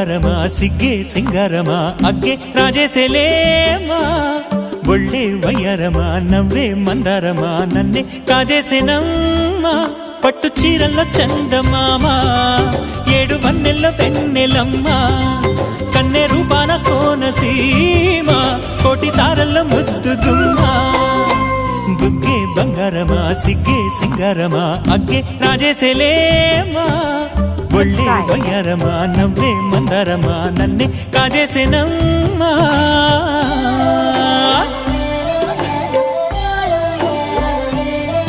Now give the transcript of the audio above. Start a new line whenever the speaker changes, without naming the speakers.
బంగారమా సిగ్గే సింగారమా అగ్గే రాజేసేలేమా ఒళ్ళే వయ్యారమా నవ్వే మందారమా నన్నే కాజేసేనమ్మా పట్టు చీరల్లో చందమామా ఏడు వన్నెల్లో వెన్నెలమ్మా కన్నె రూపాన కోనసీమా కోటి తారల్లో ముద్దుగుమ్మా బుగ్గే బంగారమా సిగ్గే సింగారమా అగ్గే రాజేసేలేమా ఒళ్ళే వయ్యారమా నవ్వే మందారమా నన్నే కాజేసేనమ్మా